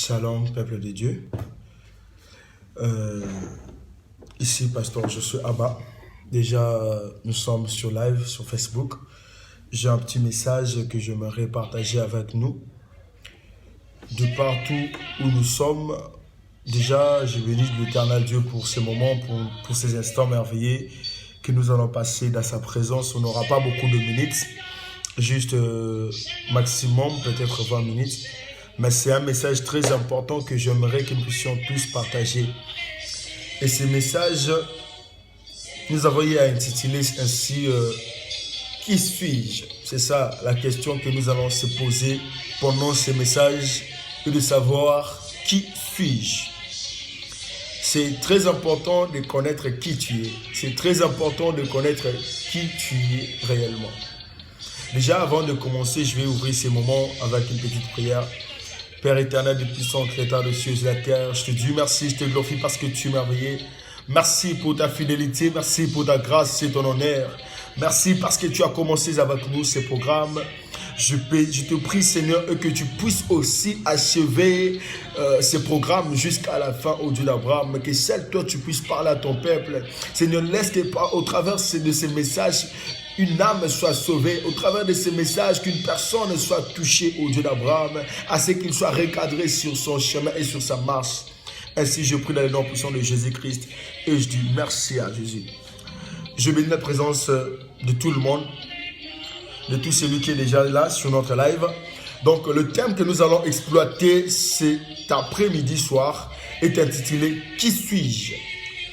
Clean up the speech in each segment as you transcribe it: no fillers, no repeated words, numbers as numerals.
Shalom, peuple de Dieu. Ici, pasteur Josué Abba. Déjà, nous sommes sur live, sur Facebook. J'ai un petit message que j'aimerais partager avec nous. De partout où nous sommes, déjà, je bénis l'Éternel Dieu pour ce moment, pour ces instants merveilleux que nous allons passer dans sa présence. On n'aura pas beaucoup de minutes, juste maximum, peut-être 20 minutes. Mais c'est un message très important que j'aimerais que nous puissions tous partager. Et ce message, nous avons eu à intituler ainsi « Qui suis-je » C'est ça la question que nous allons se poser pendant ce message, et de savoir qui suis-je. C'est très important de connaître qui tu es. C'est très important de connaître qui tu es réellement. Déjà, avant de commencer, je vais ouvrir ces moments avec une petite prière. Père éternel, de puissant créateur des cieux et de la terre, je te dis merci, je te glorifie parce que tu es merveilleux. Merci pour ta fidélité, merci pour ta grâce et ton honneur. Merci parce que tu as commencé avec nous ce programme. Je te prie, Seigneur, que tu puisses aussi achever ce programme jusqu'à la fin, au Dieu d'Abraham. Que seul toi, tu puisses parler à ton peuple. Seigneur, laisse que au travers de ces messages, une âme soit sauvée, au travers de ces messages, qu'une personne soit touchée au Dieu d'Abraham, à ce qu'il soit recadré sur son chemin et sur sa marche. Ainsi, je prie dans le nom puissant de Jésus-Christ et je dis merci à Jésus. Je bénis la présence de tout le monde, de tout celui qui est déjà là sur notre live. Donc, le thème que nous allons exploiter cet après-midi soir est intitulé « Qui suis-je »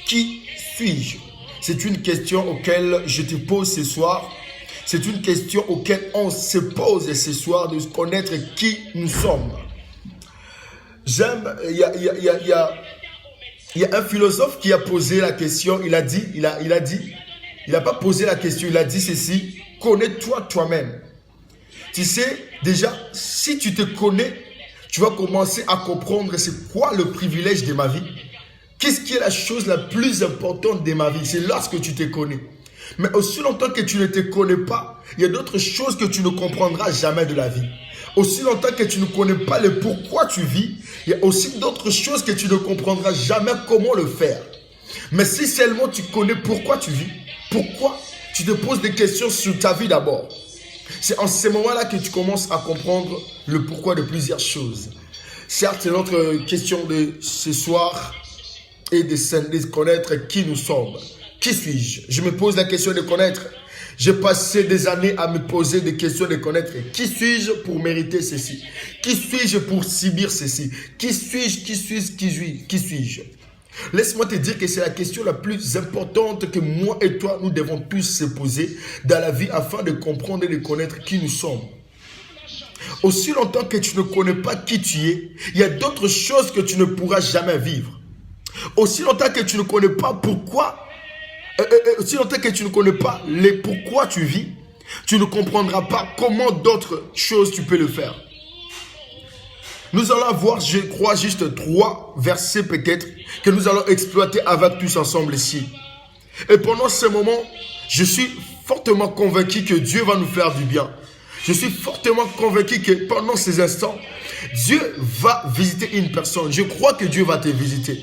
Qui suis-je? C'est une question auquel je te pose ce soir. C'est une question auquel on se pose ce soir, de connaître qui nous sommes. J'aime, il y a un philosophe qui a posé la question, il n'a pas posé la question, il a dit ceci: connais-toi toi-même. Tu sais, déjà, si tu te connais, tu vas commencer à comprendre c'est quoi le privilège de ma vie. Qu'est-ce qui est la chose la plus importante de ma vie? C'est lorsque tu te connais. Mais aussi longtemps que tu ne te connais pas, il y a d'autres choses que tu ne comprendras jamais de la vie. Aussi longtemps que tu ne connais pas le pourquoi tu vis, il y a aussi d'autres choses que tu ne comprendras jamais comment le faire. Mais si seulement tu connais pourquoi tu vis, pourquoi tu te poses des questions sur ta vie d'abord. C'est en ce moment-là que tu commences à comprendre le pourquoi de plusieurs choses. Certes, c'est notre question de ce soir et de connaître qui nous sommes. Qui suis-je? Je me pose la question de connaître. J'ai passé des années à me poser des questions de connaître. Qui suis-je pour mériter ceci? Qui suis-je pour subir ceci? Qui suis-je? Qui suis-je? Qui suis-je? Laisse-moi te dire que c'est la question la plus importante que moi et toi, nous devons tous se poser dans la vie afin de comprendre et de connaître qui nous sommes. Aussi longtemps que tu ne connais pas qui tu es, il y a d'autres choses que tu ne pourras jamais vivre. Aussi longtemps que tu ne connais pas pourquoi, aussi longtemps que tu ne connais pas les pourquoi tu vis, tu ne comprendras pas comment d'autres choses tu peux le faire. Nous allons voir, je crois, juste 3 versets peut-être que nous allons exploiter avec tous ensemble ici. Et pendant ce moment, je suis fortement convaincu que Dieu va nous faire du bien. Je suis fortement convaincu que pendant ces instants, Dieu va visiter une personne. Je crois que Dieu va te visiter.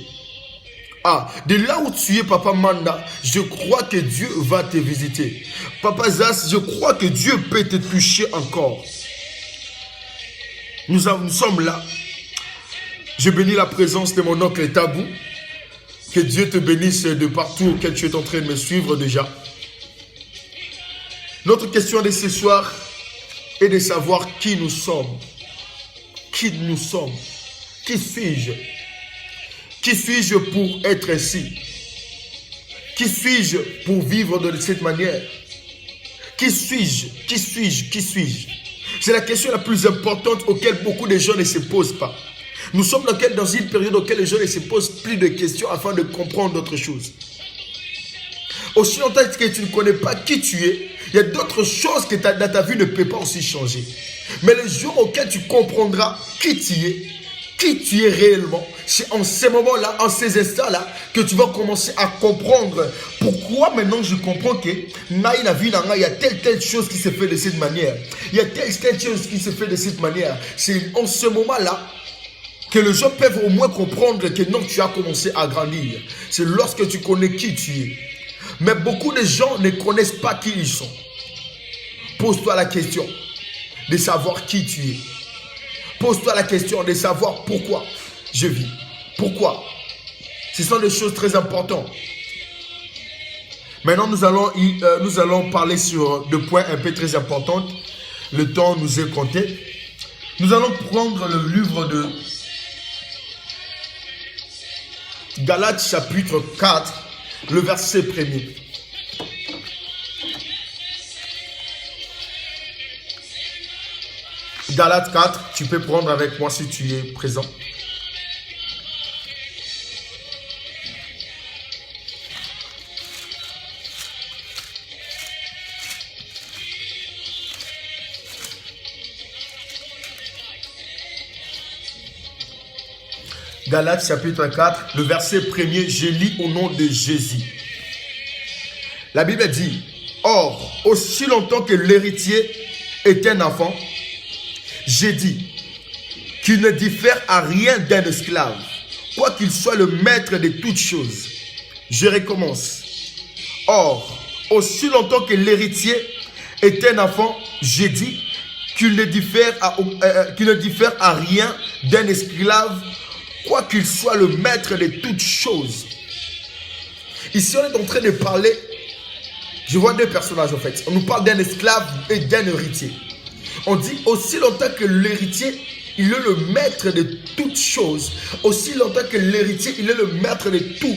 Ah, de là où tu es, Papa Manda, je crois que Dieu va te visiter. Papa Zas, je crois que Dieu peut te toucher encore. Nous sommes là. Je bénis la présence de mon oncle Tabou. Que Dieu te bénisse de partout auquel tu es en train de me suivre déjà. Notre question de ce soir est de savoir qui nous sommes. Qui nous sommes? Qui suis-je? Qui suis-je pour être ainsi? Qui suis-je pour vivre de cette manière? Qui suis-je? Qui suis-je? Qui suis-je? C'est la question la plus importante auquel beaucoup de gens ne se posent pas. Nous sommes dans une période dans laquelle les gens ne se posent plus de questions afin de comprendre d'autres choses. Aussi longtemps que tu ne connais pas qui tu es, il y a d'autres choses que dans ta vie ne peut pas aussi changer. Mais le jour auquel tu comprendras qui tu es réellement, c'est en ces moments-là, en ces instants-là, que tu vas commencer à comprendre pourquoi maintenant je comprends que la vie, il y a telle chose qui se fait de cette manière. Il y a telle chose qui se fait de cette manière. C'est en ce moment-là que les gens peuvent au moins comprendre que non, tu as commencé à grandir. C'est lorsque tu connais qui tu es. Mais beaucoup de gens ne connaissent pas qui ils sont. Pose-toi la question de savoir qui tu es. Pose-toi la question de savoir pourquoi je vis. Pourquoi? Ce sont des choses très importantes. Maintenant, nous allons parler sur deux points un peu très importants. Le temps nous est compté. Nous allons prendre le livre de Galates chapitre 4, le verset 1er. Galates 4, tu peux prendre avec moi si tu es présent. Galates chapitre 4, le verset 1er, je lis au nom de Jésus. La Bible dit, or, aussi longtemps que l'héritier est un enfant, j'ai dit qu'il ne diffère à rien d'un esclave, quoi qu'il soit le maître de toutes choses. Je recommence. Or, aussi longtemps que l'héritier est un enfant, j'ai dit qu'il ne diffère à rien d'un esclave, quoi qu'il soit le maître de toutes choses. Ici, on est en train de parler, je vois deux personnages en fait. On nous parle d'un esclave et d'un héritier. On dit aussi longtemps que l'héritier, il est le maître de toutes choses. Aussi longtemps que l'héritier, il est le maître de tout.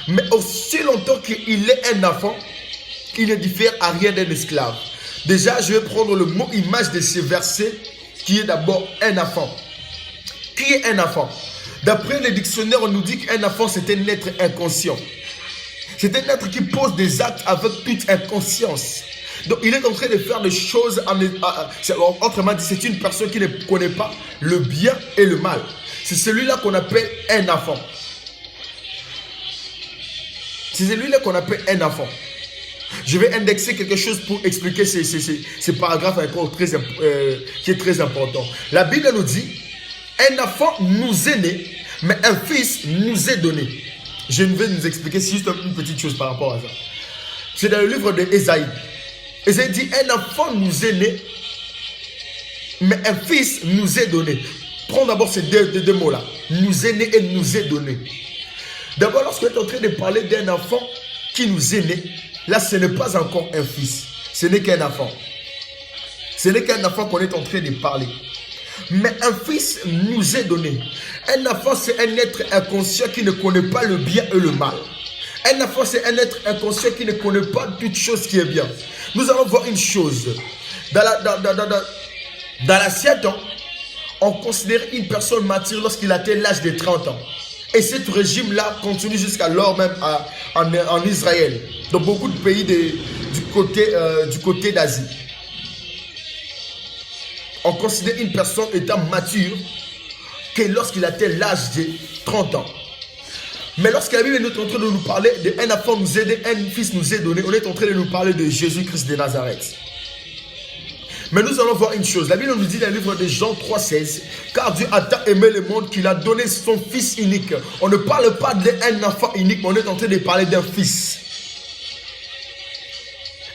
Mais aussi longtemps qu'il est un enfant, il ne diffère à rien d'un esclave. Déjà, je vais prendre le mot image de ce verset qui est d'abord un enfant. Qui est un enfant? D'après le dictionnaire, on nous dit qu'un enfant, c'est un être inconscient. C'est un être qui pose des actes avec toute inconscience. Donc, il est en train de faire des choses, autrement dit, c'est une personne qui ne connaît pas le bien et le mal. C'est celui-là qu'on appelle un enfant. C'est celui-là qu'on appelle un enfant. Je vais indexer quelque chose pour expliquer ces paragraphes encore qui est très important. La Bible nous dit, un enfant nous est né, mais un fils nous est donné. Je vais nous expliquer juste une petite chose par rapport à ça. C'est dans le livre d'Ésaïe. Ésaïe dit, un enfant nous est né, mais un fils nous est donné. Prends d'abord ces deux mots-là. Nous est né et nous est donné. D'abord, lorsqu'on est en train de parler d'un enfant qui nous est né, là, ce n'est pas encore un fils. Ce n'est qu'un enfant. Ce n'est qu'un enfant qu'on est en train de parler. Mais un fils nous est donné. Un enfant, c'est un être inconscient qui ne connaît pas le bien et le mal. Un enfant, c'est un être inconscient qui ne connaît pas toute chose qui est bien. Nous allons voir une chose. Dans l'ancien temps, on considérait une personne mature lorsqu'il atteint l'âge de 30 ans. Et ce régime-là continue jusqu'alors même en Israël. Dans beaucoup de pays du côté d'Asie. On considère une personne étant mature que lorsqu'il atteint l'âge de 30 ans. Mais lorsque la Bible est en train de nous parler d'un enfant nous est donné, un fils nous est donné, on est en train de nous parler de Jésus-Christ de Nazareth. Mais nous allons voir une chose. La Bible nous dit dans le livre de Jean 3,16, car Dieu a tant aimé le monde qu'il a donné son fils unique. On ne parle pas d'un enfant unique, mais on est en train de parler d'un fils.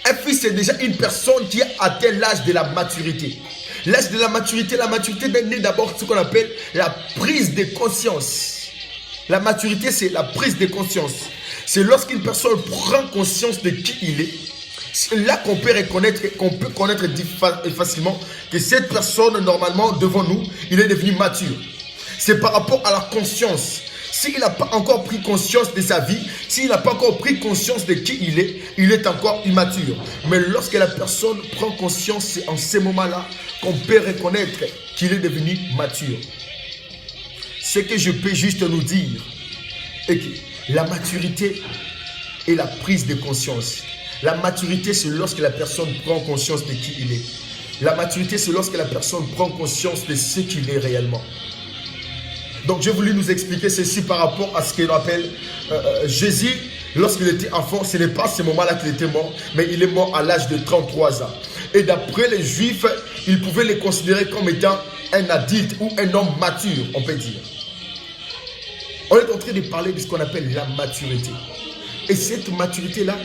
Un fils, c'est déjà une personne qui a atteint l'âge de la maturité. L'âge de la maturité naît d'abord ce qu'on appelle la prise de conscience. La maturité, c'est la prise de conscience. C'est lorsqu'une personne prend conscience de qui il est. C'est là qu'on peut connaître facilement que cette personne, normalement, devant nous, il est devenu mature. C'est par rapport à la conscience. S'il n'a pas encore pris conscience de sa vie, s'il n'a pas encore pris conscience de qui il est encore immature. Mais lorsque la personne prend conscience, c'est en ces moments-là qu'on peut reconnaître qu'il est devenu mature. Ce que je peux juste nous dire est que la maturité est la prise de conscience. La maturité, c'est lorsque la personne prend conscience de qui il est. La maturité, c'est lorsque la personne prend conscience de ce qu'il est réellement. Donc, j'ai voulu nous expliquer ceci par rapport à ce qu'on appelle Jésus. Lorsqu'il était enfant, ce n'est pas à ce moment-là qu'il était mort, mais il est mort à l'âge de 33 ans. Et d'après les Juifs, il pouvait les considérer comme étant un adulte ou un homme mature, on peut dire. On est en train de parler de ce qu'on appelle la maturité. Et cette maturité-là,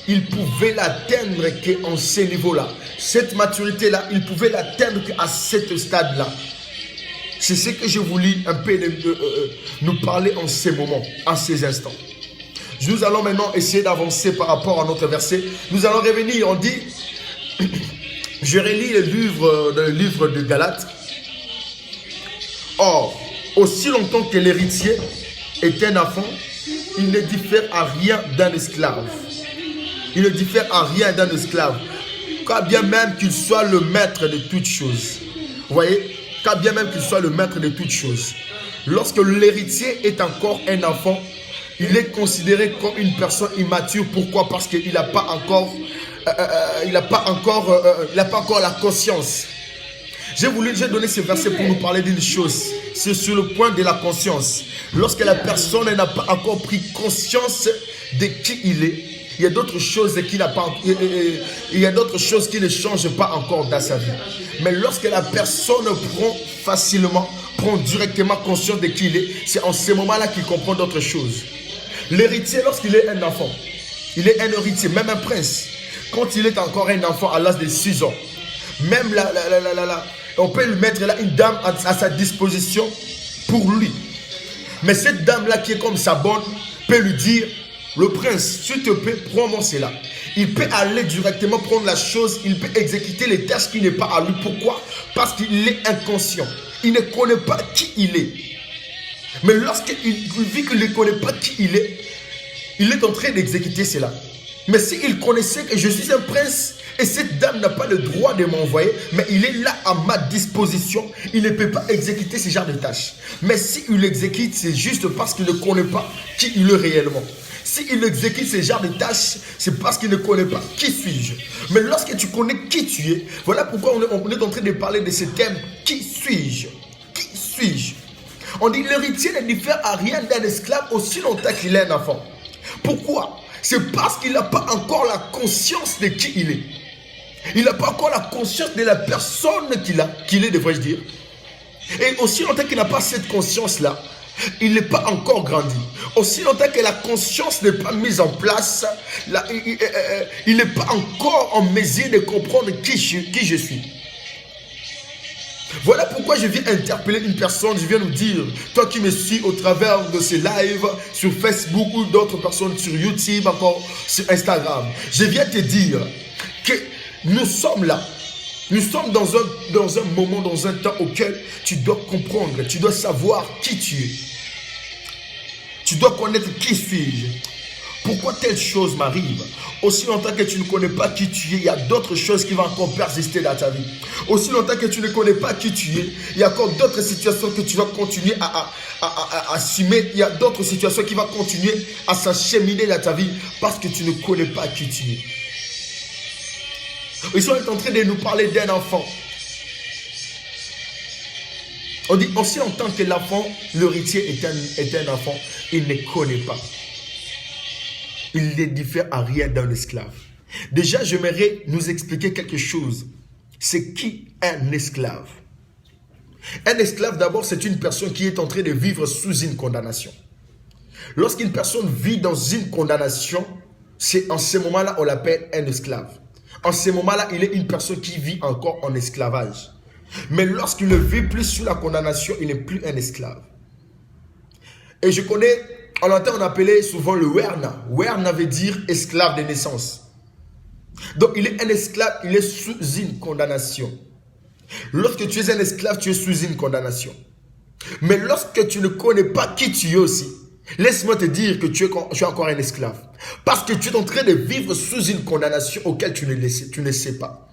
il pouvait l'atteindre qu'en ce niveau-là. Cette maturité-là, il pouvait l'atteindre qu'à ce stade-là. C'est ce que je voulais un peu nous parler en ces moments, en ces instants. Nous allons maintenant essayer d'avancer par rapport à notre verset. Nous allons revenir, on dit, je relis le livre de Galates. Or, aussi longtemps que l'héritier est un enfant, il ne diffère à rien d'un esclave. Il ne diffère à rien d'un esclave. Quand bien même qu'il soit le maître de toutes choses. Vous voyez? Quand bien même qu'il soit le maître de toutes choses. Lorsque l'héritier est encore un enfant, il est considéré comme une personne immature. Pourquoi? Parce qu'il n'a pas encore, la conscience. J'ai donné ce verset pour nous parler d'une chose. C'est sur le point de la conscience. Lorsque la personne n'a pas encore pris conscience de qui il est, il y a d'autres choses qui ne changent pas encore dans sa vie. Mais lorsque la personne prend directement conscience de qui il est, c'est en ce moment-là qu'il comprend d'autres choses. L'héritier, lorsqu'il est un enfant, il est un héritier, même un prince. Quand il est encore un enfant à l'âge de 6 ans, même on peut lui mettre là une dame à sa disposition pour lui. Mais cette dame-là qui est comme sa bonne peut lui dire, le prince, s'il te plaît, prends-moi cela. Il peut aller directement prendre la chose, il peut exécuter les tâches qui n'est pas à lui. Pourquoi? Parce qu'il est inconscient. Il ne connaît pas qui il est. Mais lorsqu'il vit qu'il ne connaît pas qui il est en train d'exécuter cela. Mais s'il connaissait que je suis un prince et cette dame n'a pas le droit de m'envoyer, mais il est là à ma disposition, il ne peut pas exécuter ce genre de tâches. Mais s'il l'exécute, c'est juste parce qu'il ne connaît pas qui il est réellement. S'il exécute ce genre de tâches, c'est parce qu'il ne connaît pas qui suis-je. Mais lorsque tu connais qui tu es, voilà pourquoi on est en train de parler de ce thème. Qui suis-je? Qui suis-je? On dit l'héritier ne diffère à rien d'un esclave aussi longtemps qu'il est un enfant. Pourquoi? C'est parce qu'il n'a pas encore la conscience de qui il est. Il n'a pas encore la conscience de la personne qu'il est, devrais-je dire. Et aussi longtemps qu'il n'a pas cette conscience-là, il n'est pas encore grandi. Aussi longtemps que la conscience n'est pas mise en place, il n'est pas encore en mesure de comprendre qui je suis. Voilà pourquoi je viens interpeller une personne, je viens nous dire, toi qui me suis au travers de ces lives sur Facebook ou d'autres personnes sur YouTube, encore sur Instagram, je viens te dire que nous sommes là. Nous sommes dans un moment, dans un temps auquel tu dois comprendre, tu dois savoir qui tu es. Tu dois connaître qui suis-je. Pourquoi telle chose m'arrive? Aussi longtemps que tu ne connais pas qui tu es, il y a d'autres choses qui vont encore persister dans ta vie. Aussi longtemps que tu ne connais pas qui tu es, il y a encore d'autres situations que tu vas continuer à assumer. Il y a d'autres situations qui vont continuer à s'acheminer dans ta vie parce que tu ne connais pas qui tu es. Ils sont en train de nous parler d'un enfant. On dit aussi longtemps que l'enfant, l'héritier est un enfant, il ne connaît pas. Il ne diffère à rien d'un esclave. Déjà, j'aimerais nous expliquer quelque chose. C'est qui un esclave? Un esclave, d'abord, c'est une personne qui est en train de vivre sous une condamnation. Lorsqu'une personne vit dans une condamnation, c'est en ce moment-là, on l'appelle un esclave. En ce moment-là, il est une personne qui vit encore en esclavage. Mais lorsqu'il ne vit plus sous la condamnation, il n'est plus un esclave. Et je connais, en latin, on appelait souvent le werna. Werna veut dire esclave de naissance. Donc, il est un esclave, il est sous une condamnation. Lorsque tu es un esclave, tu es sous une condamnation. Mais lorsque tu ne connais pas qui tu es aussi, laisse-moi te dire que tu es encore un esclave. Parce que tu es en train de vivre sous une condamnation auquel tu ne sais pas.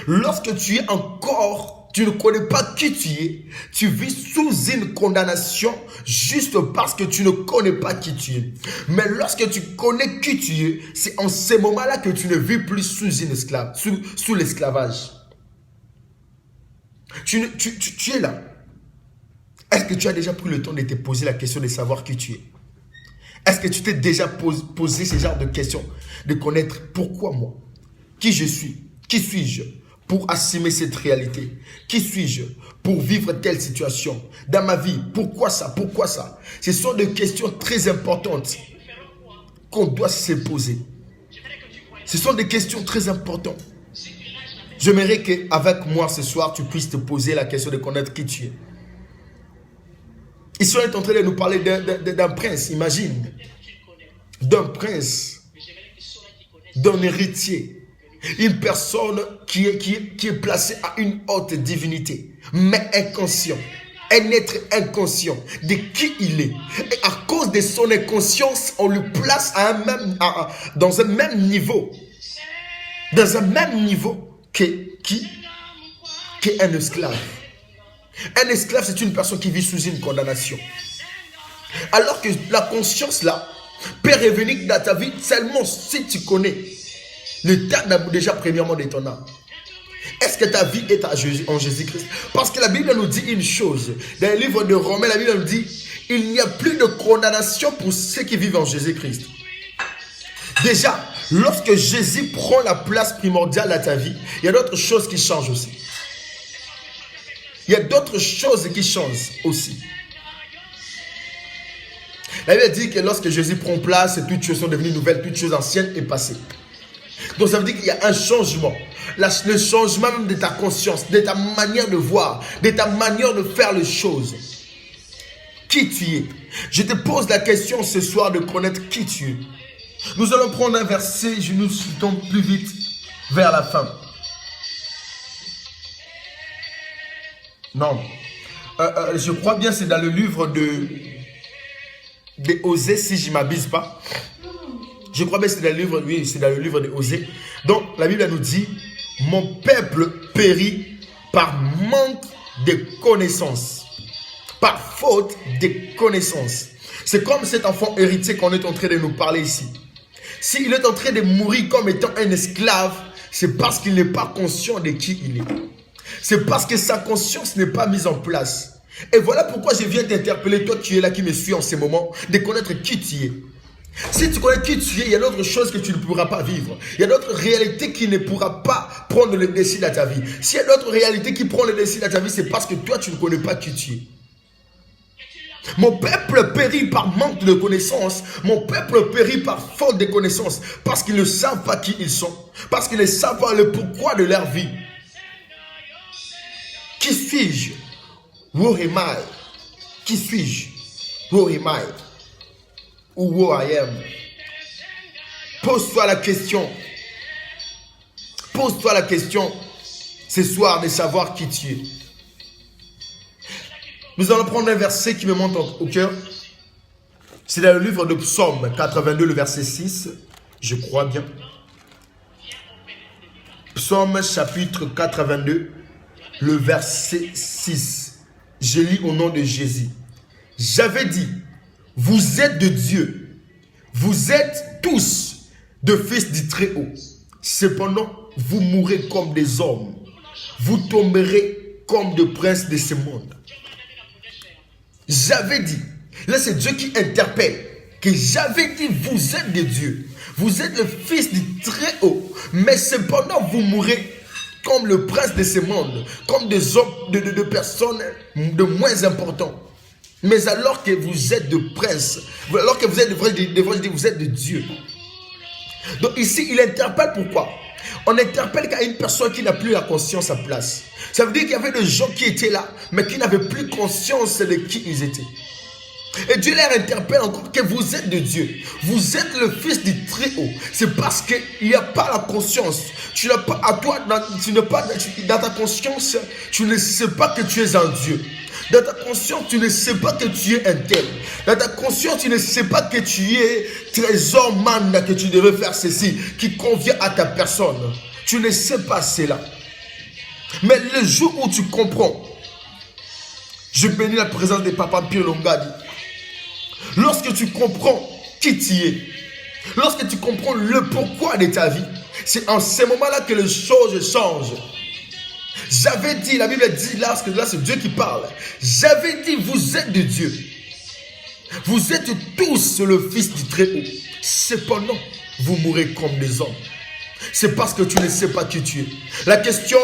Lorsque tu es encore... Tu ne connais pas qui tu es. Tu vis sous une condamnation juste parce que tu ne connais pas qui tu es. Mais lorsque tu connais qui tu es, c'est en ce moment-là que tu ne vis plus sous l'esclavage. Tu es là. Est-ce que tu as déjà pris le temps de te poser la question de savoir qui tu es? Est-ce que tu t'es déjà posé ce genre de questions? De connaître pourquoi moi? Qui je suis? Qui suis-je? pour assumer cette réalité? Qui suis-je pour vivre telle situation dans ma vie? Pourquoi ça? Pourquoi ça? Ce sont des questions très importantes qu'on doit se poser. Ce sont des questions très importantes. J'aimerais qu'avec moi ce soir, tu puisses te poser la question de connaître qui tu es. Ici, on est en train de nous parler d'un prince, imagine. D'un prince, d'un héritier. Une personne qui est placée à une haute divinité, mais inconscient. Un être inconscient de qui il est. Et à cause de son inconscience, on le place dans un même niveau. Dans un même niveau qu'un esclave. Un esclave, c'est une personne qui vit sous une condamnation. Alors que la conscience là peut revenir dans ta vie seulement si tu connais l'état déjà premièrement de ton âme. Est-ce que ta vie est en Jésus-Christ? Parce que la Bible nous dit une chose. Dans le livre de Romains, la Bible nous dit il n'y a plus de condamnation pour ceux qui vivent en Jésus-Christ. Déjà, lorsque Jésus prend la place primordiale dans ta vie, il y a d'autres choses qui changent aussi. Il y a d'autres choses qui changent aussi. La Bible dit que lorsque Jésus prend place, toutes choses sont devenues nouvelles, toutes choses anciennes et passées. Donc ça veut dire qu'il y a un changement. Le changement même de ta conscience, de ta manière de voir, de ta manière de faire les choses. Qui tu es? Je te pose la question ce soir de connaître qui tu es. Nous allons prendre un verset, je nous tombe plus vite vers la fin. Non. Je crois bien c'est dans le livre de Osée, si je ne m'abuse pas. Je crois bien que c'est dans le livre, oui, c'est dans le livre de Osée. Donc, la Bible nous dit, mon peuple périt par manque de connaissances. Par faute de connaissances. C'est comme cet enfant héritier qu'on est en train de nous parler ici. S'il est en train de mourir comme étant un esclave, c'est parce qu'il n'est pas conscient de qui il est. C'est parce que sa conscience n'est pas mise en place. Et voilà pourquoi je viens t'interpeller, toi qui es là, qui me suis en ce moment, de connaître qui tu es. Si tu connais qui tu es, il y a d'autres choses que tu ne pourras pas vivre. Il y a d'autres réalités qui ne pourront pas prendre le dessus dans ta vie. S'il y a d'autres réalités qui prennent le dessus dans ta vie, c'est parce que toi, tu ne connais pas qui tu es. Mon peuple périt par manque de connaissances. Mon peuple périt par faute de connaissances. Parce qu'ils ne savent pas qui ils sont. Parce qu'ils ne savent pas le pourquoi de leur vie. Qui suis-je? Who am I? Qui suis-je? Who am I? Ou who I am? Pose-toi la question. Pose-toi la question ce soir de savoir qui tu es. Nous allons prendre un verset qui me monte au cœur. C'est dans le livre de Psaume 82, le verset 6. Je crois bien. Psaume chapitre 82, le verset 6. Je lis au nom de Jésus. J'avais dit, vous êtes de Dieu. Vous êtes tous de fils du Très-Haut. Cependant, vous mourrez comme des hommes. Vous tomberez comme des princes de ce monde. J'avais dit, là c'est Dieu qui interpelle, que j'avais dit, vous êtes de Dieu. Vous êtes le fils du Très-Haut. Mais cependant, vous mourrez comme le prince de ce monde, comme des hommes, de personnes de moins importantes. Mais alors que vous êtes de prince, alors que vous êtes vous êtes de Dieu. Donc ici, il interpelle pourquoi? On interpelle qu'à une personne qui n'a plus la conscience à place. Ça veut dire qu'il y avait des gens qui étaient là, mais qui n'avaient plus conscience de qui ils étaient. Et Dieu leur interpelle encore que vous êtes de Dieu. Vous êtes le fils du Très-Haut. C'est parce qu'il n'y a pas la conscience. Tu n'as pas à toi, dans ta conscience, tu ne sais pas que tu es un Dieu. Dans ta conscience, tu ne sais pas que tu es un tel. Dans ta conscience, tu ne sais pas que tu es trésor man, que tu devais faire ceci, qui convient à ta personne. Tu ne sais pas cela. Mais le jour où tu comprends, je bénis la présence de Papa Pierre Longadi. Lorsque tu comprends qui tu es, lorsque tu comprends le pourquoi de ta vie, c'est en ce moment-là que les choses changent. J'avais dit, la Bible dit, là c'est Dieu qui parle. J'avais dit, vous êtes de Dieu. Vous êtes tous le fils du Très-Haut. Cependant, vous mourrez comme des hommes. c'est parce que tu ne sais pas qui tu es. La question,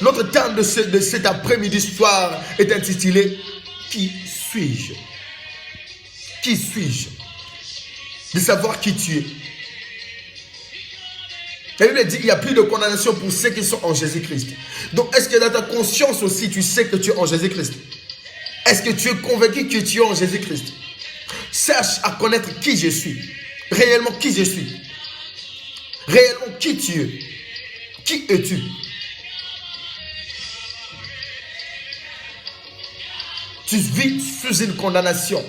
notre thème de cet après-midi soir est intitulé « Qui suis-je » Qui suis-je? De savoir qui tu es. La Bible dit qu'il n'y a plus de condamnation pour ceux qui sont en Jésus-Christ. Donc, est-ce que dans ta conscience aussi, tu sais que tu es en Jésus-Christ? Est-ce que tu es convaincu que tu es en Jésus-Christ? Cherche à connaître qui je suis. Réellement qui je suis. Réellement qui tu es. Qui es-tu? Tu vis sous une condamnation.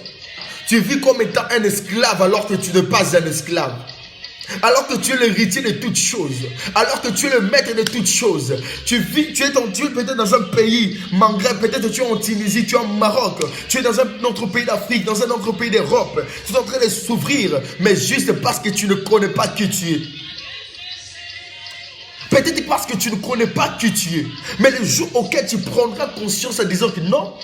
Tu vis comme étant un esclave alors que tu n'es pas un esclave. Alors que tu es l'héritier de toutes choses. Alors que tu es le maître de toutes choses. Tu es peut-être dans un pays, Maghreb, peut-être tu es en Tunisie, tu es en Maroc. Tu es dans un autre pays d'Afrique, dans un autre pays d'Europe. Tu es en train de s'ouvrir, mais juste parce que tu ne connais pas qui tu es. Peut-être parce que tu ne connais pas qui tu es. Mais le jour auquel tu prendras conscience en disant que non,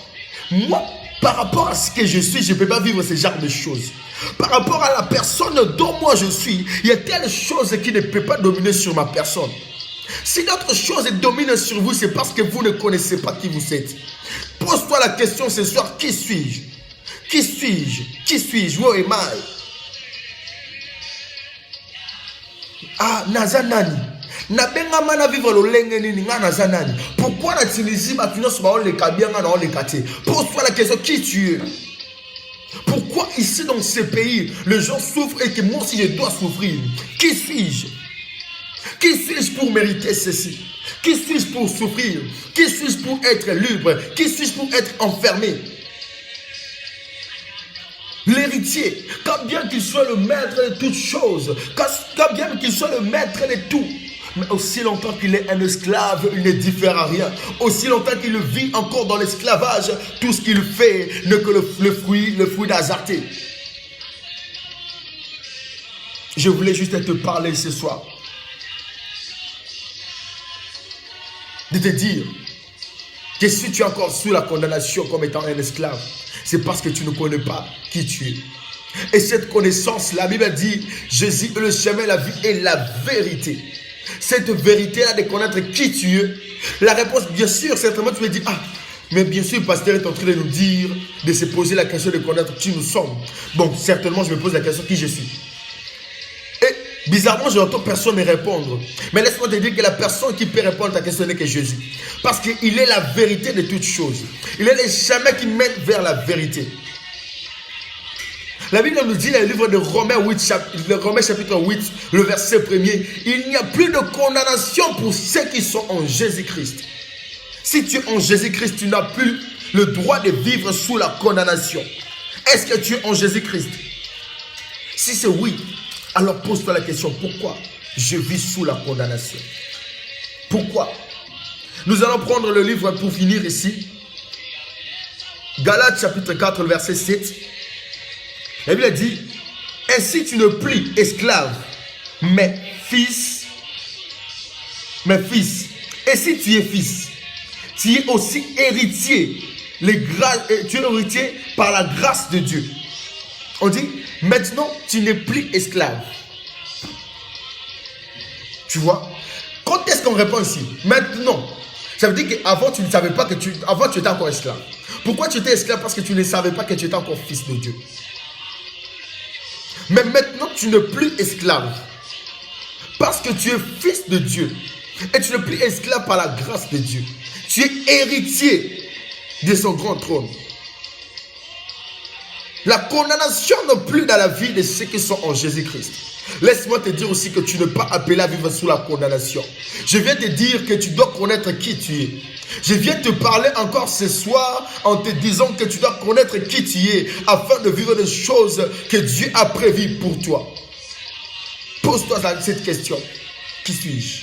moi, par rapport à ce que je suis, je ne peux pas vivre ce genre de choses. Par rapport à la personne dont moi je suis, il y a telle chose qui ne peut pas dominer sur ma personne. Si d'autres choses dominent sur vous, c'est parce que vous ne connaissez pas qui vous êtes. Pose-toi la question ce soir, qui suis-je? Qui suis-je? Qui suis-je? Who am I? Ah, Nazanani. Pourquoi la Tunisie pose-toi la question, qui tu es? Pourquoi ici dans ce pays les gens souffrent et que moi aussi je dois souffrir? Qui suis-je? Qui suis-je pour mériter ceci? Qui suis-je pour souffrir? Qui suis-je pour être libre? Qui suis-je pour être enfermé? L'héritier, quand bien qu'il soit le maître de toutes choses, quand bien qu'il soit le maître de tout, mais aussi longtemps qu'il est un esclave, il ne diffère à rien. Aussi longtemps qu'il vit encore dans l'esclavage, tout ce qu'il fait n'est que le fruit d'hasarté. Je voulais juste te parler ce soir. De te dire que si tu es encore sous la condamnation comme étant un esclave, c'est parce que tu ne connais pas qui tu es. Et cette connaissance, la Bible dit, Jésus est le chemin, la vie et la vérité. Cette vérité-là de connaître qui tu es, la réponse, bien sûr, certainement tu vas dire, ah, mais bien sûr, le pasteur est en train de nous dire, de se poser la question de connaître qui nous sommes. Bon, certainement, je me pose la question, qui je suis. Et bizarrement, je n'entends personne me répondre. Mais laisse-moi te dire que la personne qui peut répondre à ta question n'est que Jésus. Parce qu'il est la vérité de toutes choses. Il est le chemin qui mène vers la vérité. La Bible nous dit dans le livre de Romains chapitre 8, le verset 1er, il n'y a plus de condamnation pour ceux qui sont en Jésus-Christ. Si tu es en Jésus-Christ, tu n'as plus le droit de vivre sous la condamnation. Est-ce que tu es en Jésus-Christ? Si c'est oui, alors pose-toi la question, pourquoi je vis sous la condamnation? Pourquoi? Nous allons prendre le livre pour finir ici. Galates chapitre 4, le verset 7. La Bible dit, ainsi tu ne plus esclave, mais fils. Et si tu es fils, tu es aussi héritier. Tu es héritier par la grâce de Dieu. On dit, maintenant tu n'es plus esclave. Tu vois? Quand est-ce qu'on répond ici? Maintenant. Ça veut dire qu'avant tu ne savais pas que avant tu étais encore esclave. Pourquoi tu étais esclave? Parce que tu ne savais pas que tu étais encore fils de Dieu. Mais maintenant, tu n'es plus esclave. Parce que tu es fils de Dieu. Et tu n'es plus esclave par la grâce de Dieu. Tu es héritier de son grand trône. La condamnation n'est plus dans la vie de ceux qui sont en Jésus-Christ. Laisse-moi te dire aussi que tu n'es pas appelé à vivre sous la condamnation. Je viens te dire que tu dois connaître qui tu es. Je viens te parler encore ce soir en te disant que tu dois connaître qui tu es afin de vivre des choses que Dieu a prévues pour toi. Pose-toi cette question. Qui suis-je?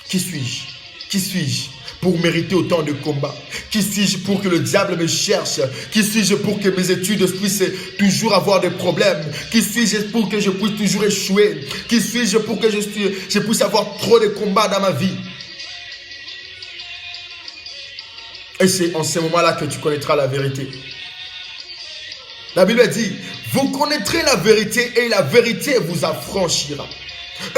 Qui suis-je? Qui suis-je pour mériter autant de combats? Qui suis-je pour que le diable me cherche? Qui suis-je pour que mes études puissent toujours avoir des problèmes? Qui suis-je pour que je puisse toujours échouer? Qui suis-je pour que je puisse avoir trop de combats dans ma vie? Et c'est en ce moment-là que tu connaîtras la vérité. La Bible dit, vous connaîtrez la vérité et la vérité vous affranchira.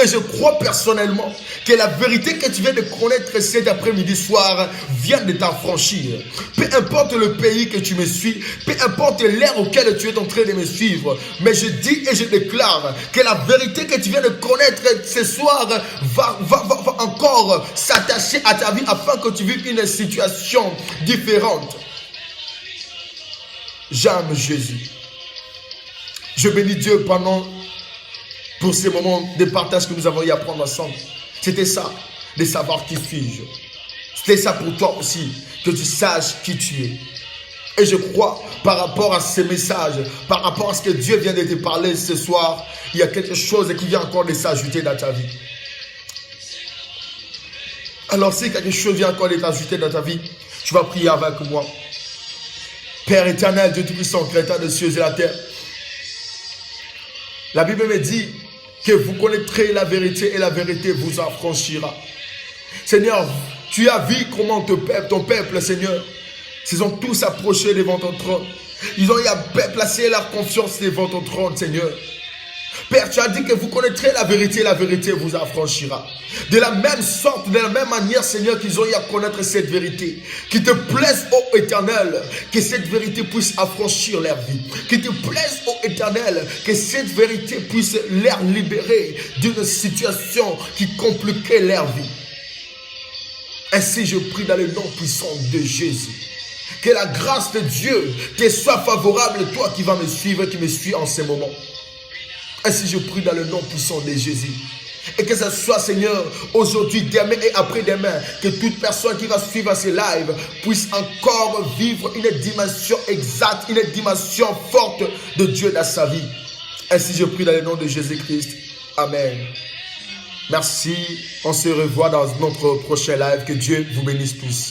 Et je crois personnellement que la vérité que tu viens de connaître cet après-midi soir vient de t'affranchir. Peu importe le pays que tu me suis, peu importe l'ère auquel tu es en train de me suivre, mais je dis et je déclare que la vérité que tu viens de connaître ce soir va encore s'attacher à ta vie afin que tu vives une situation différente. J'aime Jésus. Je bénis Dieu pour ces moments de partage que nous avons eu à prendre ensemble. C'était ça, de savoir qui suis-je. C'était ça pour toi aussi, que tu saches qui tu es. Et je crois, par rapport à ces messages, par rapport à ce que Dieu vient de te parler ce soir, il y a quelque chose qui vient encore de s'ajouter dans ta vie. Alors si quelque chose vient encore de t'ajouter dans ta vie, tu vas prier avec moi. Père éternel, Dieu Tout-Puissant, Créateur des cieux et la terre. La Bible me dit que vous connaîtrez la vérité et la vérité vous affranchira. Seigneur, tu as vu comment ton peuple, Seigneur, ils ont tous approché devant ton trône. Ils ont placé leur confiance devant ton trône, Seigneur. Père, tu as dit que vous connaîtrez la vérité vous affranchira. De la même sorte, de la même manière, Seigneur, qu'ils ont eu à connaître cette vérité. Qu'il te plaise, ô Éternel, que cette vérité puisse affranchir leur vie. Qu'il te plaise, ô Éternel, que cette vérité puisse les libérer d'une situation qui compliquait leur vie. Ainsi, je prie dans le nom puissant de Jésus. Que la grâce de Dieu te soit favorable, toi qui vas me suivre, qui me suis en ce moment. Ainsi, je prie dans le nom puissant de Jésus. Et que ce soit, Seigneur, aujourd'hui, demain et après-demain, que toute personne qui va suivre ce live puisse encore vivre une dimension exacte, une dimension forte de Dieu dans sa vie. Ainsi, je prie dans le nom de Jésus-Christ. Amen. Merci. On se revoit dans notre prochain live. Que Dieu vous bénisse tous.